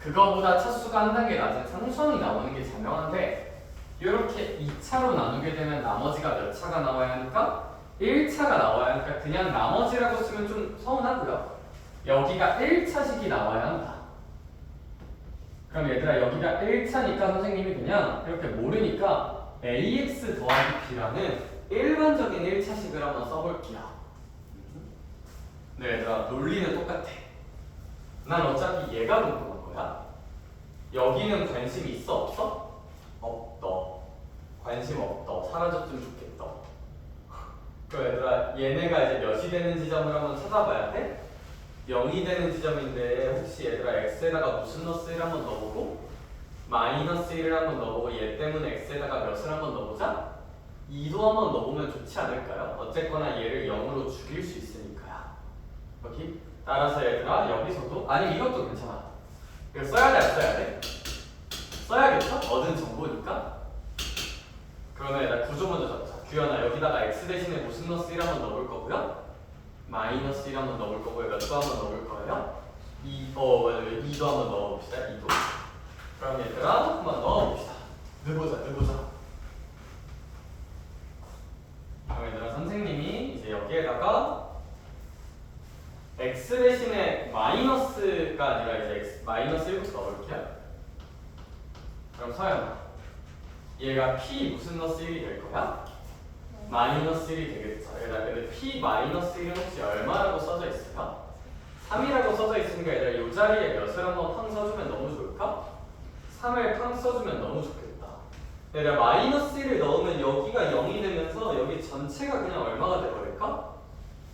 그거보다 차수가 한 단계 낮은 상수항이 나오는 게 자명한데 이렇게 2차로 나누게 되면 나머지가 몇 차가 나와야 하니까 1차가 나와야 하니까 그냥 나머지라고 쓰면 좀 서운하고요. 여기가 1차식이 나와야 한다. 그럼 얘들아 여기가 1차니까 선생님이 그냥 이렇게 모르니까 ax 더하기 b라는 일반적인 1차식을 한번 써볼게요. 네 얘들아 논리는 똑같아. 난 어차피 얘가 궁금한 거야. 여기는 관심 있어 없어? 없더. 관심 없더. 사라졌으면 좋겠다. 그럼 얘들아 얘네가 이제 몇이 되는 지점을 한번 찾아봐야 돼? 0이 되는 지점인데 혹시 얘들아 x에다가 무슨 넣스 1 한번 넣어보고 마이너스 1을 한번 넣어보고 얘 때문에 x에다가 몇을 한번 넣어보자? 2도 한번 넣어보면 좋지 않을까요? 어쨌거나 얘를 0으로 죽일 수 있으니까요. 오케이? 따라서 얘들아 여기서도 아니 이것도 괜찮아. 이거 써야 돼 안 써야 돼? 써야겠죠? 얻은 정보니까. 그러면 얘들아 구조 먼저 잡자. 규현아 여기다가 x 대신에 무슨 넣스 1 한번 넣어볼 거고요. 마이너스 1 한번 넣어볼 거고요. 몇 도 한번 넣어볼 거예요? 2도 한번 넣어봅시다. 2도. 그럼 얘들아 한번 넣어봅시다. 넣어보자. 그럼 얘들아 선생님이 이제 여기에다가 x 대신에 마이너스가 아니라 이제 x 마이너스 1부터 넣어볼게요. 그럼 서연아 얘가 p 무슨 넣스 1이 될 거야? 마이너스 1이 되겠죠. 얘들아 근데 p 마이너스 1은 혹시 얼마라고 써져 있을까? 3이라고 써져 있으니까 얘들아 이 자리에 몇을 한번 팡 써주면 너무 좋을까? 3을 팡 써주면 너무 좋겠다. 얘들아 마이너스 1을 넣으면 여기가 0이 되면서 여기 전체가 그냥 얼마가 돼버릴까?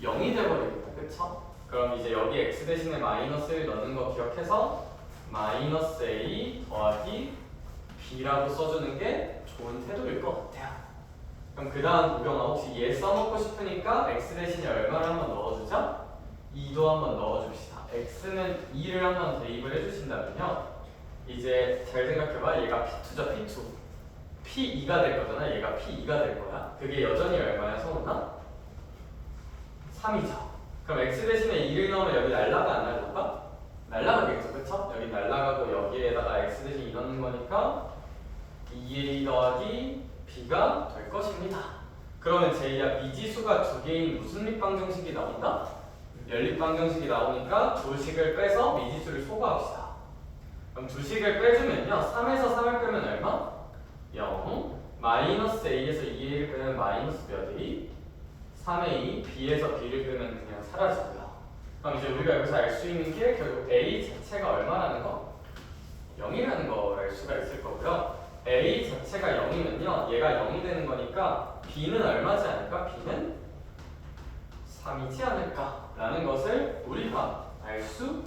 0이 돼버리겠다. 그쵸? 그럼 이제 여기 x 대신에 마이너스 1 넣는 거 기억해서 마이너스 a 더하기 b라고 써주는 게 좋은 태도일 것 같아요. 그럼 그 다음 구경아 혹시 얘 써먹고 싶으니까 x 대신에 얼마를 한번 넣어주자? 2도 한번 넣어줍시다. x는 2를 한번 대입을 해주신다면요 이제 잘 생각해봐. 얘가 p2죠. p2 p2가 될 거잖아. 얘가 p2가 될 거야. 그게 여전히 얼마야 성훈아? 3이죠. 그럼 x 대신에 2를 넣으면 여기 날라가 안 날라가? 날라가겠죠. 그쵸? 여기 날라가고 여기에다가 x 대신 2 넣는 거니까 2a 더하기 b가 될 것입니다. 그러면 제이야 미지수가 두 개인 무슨 밑방정식이 나온다? 연립방정식이 나오니까 두 식을 빼서 미지수를 소거합시다. 그럼 두 식을 빼주면요 3에서 3을 빼면 얼마? 0 마이너스 a에서 2a를 빼면 마이너스 몇 a? 3a b에서 b를 빼면 그냥 사라지고요. 그럼 이제 우리가 여기서 알 수 있는 게 결국 a 자체가 얼마라는 거? 0이라는 걸 알 수가 있을 거고요. a 자체가 0이면요 얘가 0이 되는 거니까 b는 얼마지 않을까? b는 3이지 않을까? 라는 것을 우리가 알 수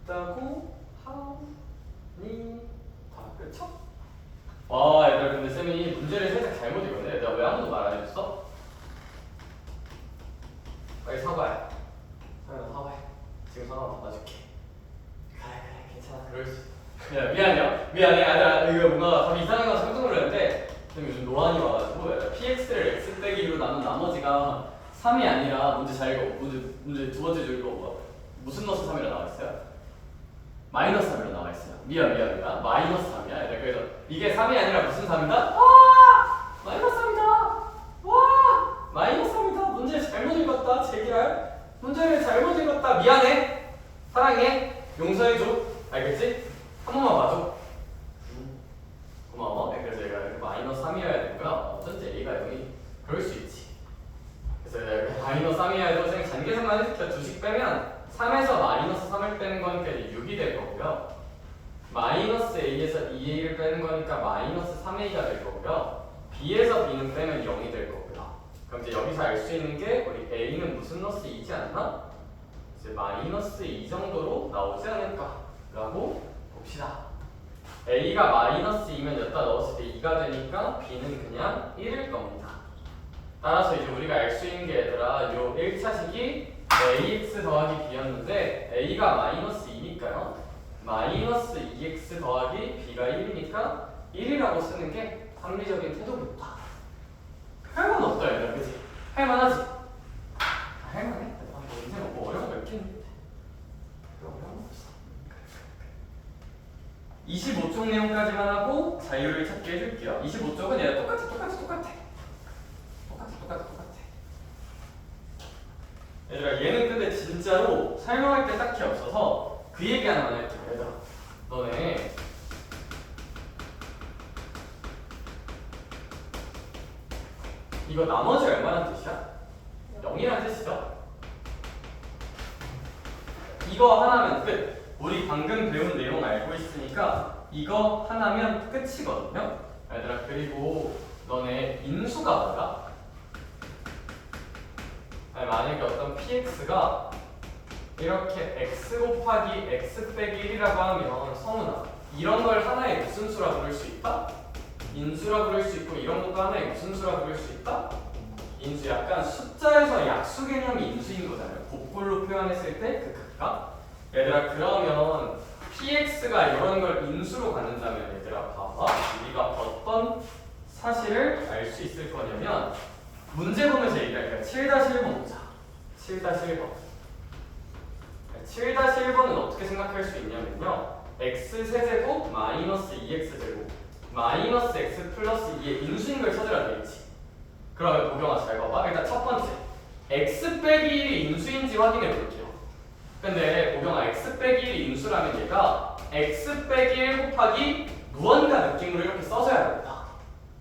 있다고 합니다. 그렇죠? 와 얘들아 근데 쌤이 문제를 살짝 잘못 읽었네. 내가 왜 아무도 말 안 해줬어? 빨리 사과해. 서연아 사과해. 지금 전화 받아줄게. 그래 괜찮아 그럴 수 있어. 야 미안해 아니라 이거 뭔가 답이 이상한 거 깜짝 놀랐는데 쌤 요즘 노안이 와가지고 px를 x 빼기 2로 나눈 나머지가 3이 아니라 문제 잘 읽어. 문제 두 번째 줄 읽어. 무슨 넣스 3이라 나와있어요? 마이너스 3이라 나와있어요. 미안 마이너스 3이야. 그래서 이게 3이 아니라 무슨 3이다? 와! 마이너스 3이다! 와! 마이너스 3이다! 문제 잘못 읽었다. 제기랄. 문제를 잘못 읽었다. 미안해. 사랑해. 용서해줘. 알겠지? 한 번만 봐줘. 고마워. 그래서 얘가 이렇게 마이너스 3이어야 되고요. 어쩐지 a가 0이 그럴 수 있지. 그래서 마이너스 3이야 해도 그냥 잔계산만 해줄게요. 2씩 빼면 3에서 마이너스 3을 빼는 거니까 이제 6이 될 거고요. 마이너스 a에서 2a를 빼는 거니까 마이너스 3a가 될 거고요. b에서 b는 빼면 0이 될 거고요. 그럼 이제 여기서 알 수 있는 게 우리 a는 무슨 러스 2지 않나? 이제 마이너스 2 정도로 나오지 않을까라고 봅시다. a가 마이너스 2면 여기다 넣었을 때 2가 되니까 b는 그냥 1일 겁니다. 따라서 이제 우리가 알 수 있는 게 얘들아 요 1차식이 ax 더하기 b였는데 a가 마이너스 2니까요. 마이너스 2x 더하기 b가 1이니까 1이라고 쓰는 게 합리적인 태도입니다. 할만 없다 얘들아 그치? 할만하지? 할만해? 뭐 인생 뭐 어려운 거 있겠는데 어려운 거 없어. 25쪽 내용까지만 하고 자유를 찾게 해줄게요. 25쪽은 얘가 똑같아. 얘들아 얘는 근데 진짜로 설명할 게 딱히 없어서 그 얘기 하나만 할게. 얘들아 너네 이거 나머지 얼마란 뜻이야? 0이란 뜻이죠? 이거 하나면 끝. 우리 방금 배운 내용 알고 있으니까 이거 하나면 끝이거든요. 얘들아 그리고 너네 인수가 뭐야? 아니, 만약에 어떤 px가 이렇게 x 곱하기 x 빼기 1이라고 하면 성훈아 이런 걸 하나의 무슨 수라 부를 수 있다? 인수라 부를 수 있고 이런 것도 하나의 무슨 수라 부를 수 있다? 인수. 약간 숫자에서 약수 개념이 인수인 거잖아요. 곱골로 표현했을 때 그 각각. 얘들아 그러면 px가 이런 걸 인수로 갖는다면 얘들아 봐봐 우리가 어떤 사실을 알 수 있을 거냐면 문제 보면서 얘기할게요. 7-1번 보자. 7-1번 7-1번은 어떻게 생각할 수 있냐면요 x세제곱 마이너스 2x제곱 마이너스 x 플러스 2의 인수인 걸 찾으라 되겠지. 그러면 보경아 잘 봐봐. 일단 첫 번째 x 빼기 1이 인수인지 확인해 볼게요. 근데 보경아 x 빼기 1이 인수라면 얘가 x 빼기 1 곱하기 무언가 느낌으로 이렇게 써줘야 된다.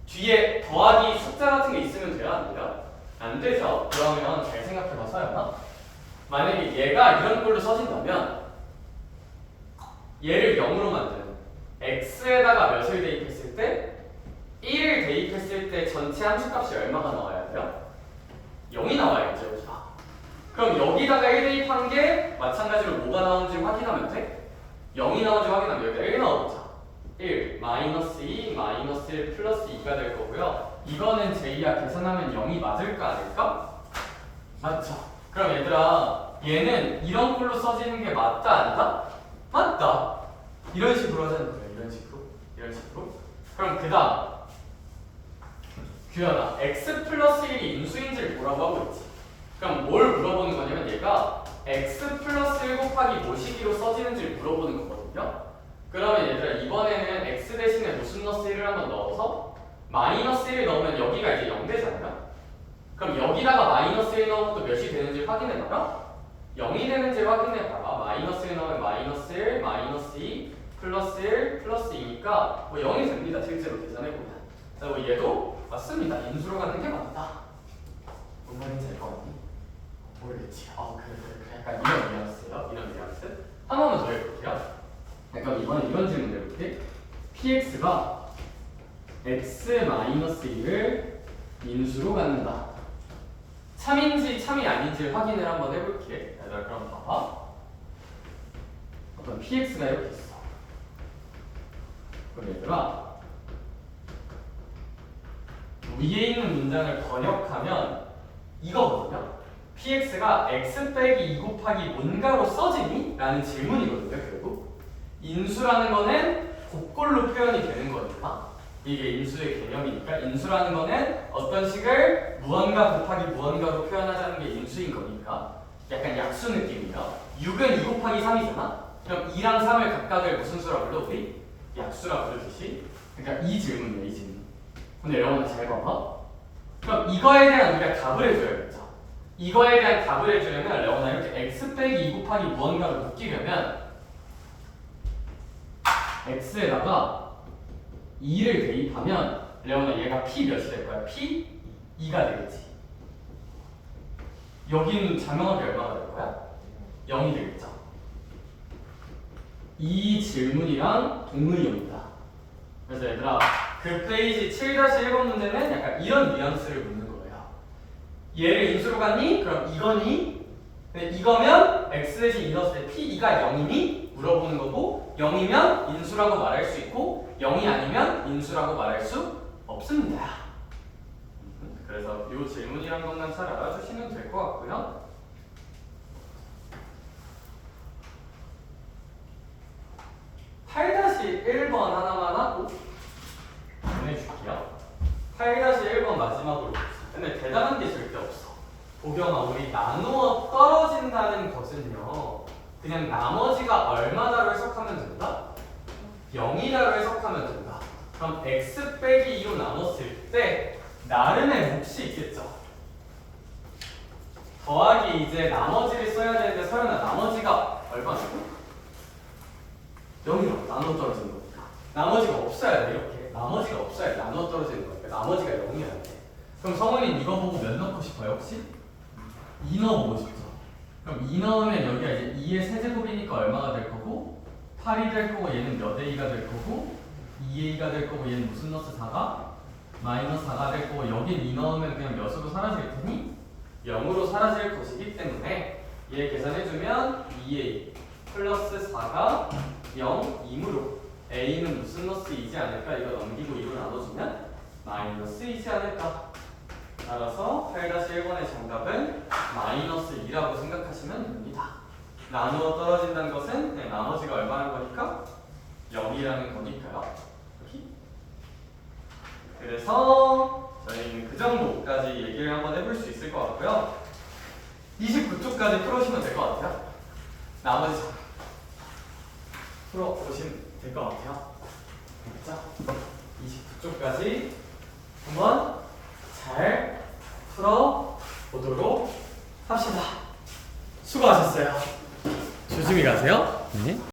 뒤에 더하기 숫자 같은 게 있으면 돼야 안 돼요? 안 되죠. 그러면 잘 생각해봐서요. 만약에 얘가 이런 꼴로 써진다면 얘를 0으로 만드는 x에다가 몇을 대입했을 때 1을 대입했을 때 전체 함수값이 얼마가 나와야 돼요? 0이 나와야죠. 우리가. 그럼 여기다가 1 대입한 게 마찬가지로 뭐가 나오는지 확인하면 돼? 0이 나오는지 확인하면 여기다 1 나오자. 1, 마이너스 2, 마이너스 1, 플러스 2가 될 거고요. 이거는 제이야 계산하면 0이 맞을까 아닐까? 맞죠. 그럼 얘들아 얘는 이런 꼴로 써지는 게 맞다 아니다? 맞다. 이런 식으로 하자는 거예요. 이런 식으로. 그럼 그 다음 규현아 x 플러스 1이 인수인지를 보라고 하고 있지. 그럼 뭘 물어보는 거냐면 얘가 x 플러스 1 곱하기 모시기로 써지는지를 물어보는 거거든요. 그러면 얘들아 이번에는 x 대신에 무슨 러스 1을 한번 넣어서 마이너스 1을 넣으면 여기가 이제 0 되잖아요. 그럼 여기다가 마이너스 1 넣으면 또 몇이 되는지 확인해봐라. 0이 되는지 확인해봐라. 마이너스 1 넣으면 마이너스 1, 마이너스 2, 플러스 1, 플러스 2니까 뭐 0이 됩니다. 실제로 계산해보면. 그리고 얘도 맞습니다. 인수로 가는 게 맞다. 뭔 말인지 알 것 같니? 모르겠지. 그래. 약간 이런 뉘앙스요. 이런 뉘앙스. 한 번만 더 해볼게요. 그럼 이번에 이런 질문 해볼게. px가 x-1을 인수로 갖는다. 참인지 참이 아닌지 확인을 한번 해볼게. 얘들아 그럼 봐봐. 어떤 px가 이렇게 있어. 그럼 얘들아 위에 있는 문장을 번역하면 이거거든요. px가 x 빼기 2 곱하기 뭔가로 써지니? 라는 질문이거든요. 결국 인수라는 거는 곱골로 표현이 되는 거니까 이게 인수의 개념이니까 인수라는 거는 어떤 식을 무언가 곱하기 무언가로 표현하자는 게 인수인 거니까 약간 약수 느낌이야. 6은 2 곱하기 3이잖아. 그럼 2랑 3을 각각을 무슨 수라 불러 우리? 약수라 부르듯이. 그러니까 이 질문이야 이 질문. 근데 여러분 잘 봐봐. 그럼 이거에 대한 우리가 답을 해줘야겠죠. 이거에 대한 답을 해주려면 레오나 이렇게 x 빼기 2 곱하기 무언가를 묶이려면 x에다가 2를 대입하면 레오나 얘가 p 몇이 될 거야? p 2가 되겠지. 여기는 장명하기 얼마가 될 거야? 0이 되겠죠. 이 질문이랑 동의어입니다. 그래서 얘들아 그 페이지 7-1번 문제는 약간 이런 뉘앙스를 묻는 거예요. 얘를 인수로 갔니? 그럼 이거니? 근데 이거면 x 대신 2 넣었을 때 p2가 0이니? 물어보는 거고 0이면 인수라고 말할 수 있고 0이 아니면 인수라고 말할 수 없습니다. 그래서 이 질문이란 것만 잘 알아주시면 될 것 같고요. 8-1번 하나만 하고 보내줄게요. 8-1번 마지막으로. 근데 대단한 게 절대 없어. 보경아, 우리 나누어 떨어진다는 것은요, 그냥 나머지가 얼마다로 해석하면 된다? 0이다로 해석하면 된다. 그럼 x 빼기 2로 나눴을 때 나름의 몫이 있겠죠. 더하기 이제 나머지를 써야 되는데 서연아, 나머지가 얼마냐고? 0이로 나눠 떨어지는 거니까 나머지가 없어야 돼. 이렇게 나머지가 없어야 돼. 나눠 떨어지는 거니까 나머지가 0이어야 돼. 그럼 성훈이 이거 보고 몇 넣고 싶어요 혹시? 2 넣어보고 싶죠. 그럼 2 넣으면 여기가 이제 2의 세제곱이니까 얼마가 될 거고 8이 될 거고 얘는 몇 A가 될 거고 2A가 될 거고 얘는 무슨 넣었어? 4가? 마이너스 4가 될 거고 여긴 2 넣으면 그냥 몇으로 사라질 테니 0으로 사라질 것이기 때문에 얘 계산해주면 2A 플러스 4가 0, 2무로 A는 무슨 넣었어? 2지 않을까? 이거 넘기고 2로 나눠주면 마이너스 2지 않을까? 따라서 8-1번의 정답은 마이너스 2라고 생각하시면 됩니다. 나누어 떨어진다는 것은 그냥 나머지가 얼마라는 거니까 0이라는 거니까요. 여기. 그래서 저희는 그 정도까지 얘기를 한번 해볼 수 있을 것 같고요. 29쪽까지 풀어주시면 될 것 같아요. 나머지 풀어보시면 될 것 같아요. 알겠죠? 29쪽까지 한번 잘 풀어보도록 합시다. 수고하셨어요. 조심히 가세요. 네.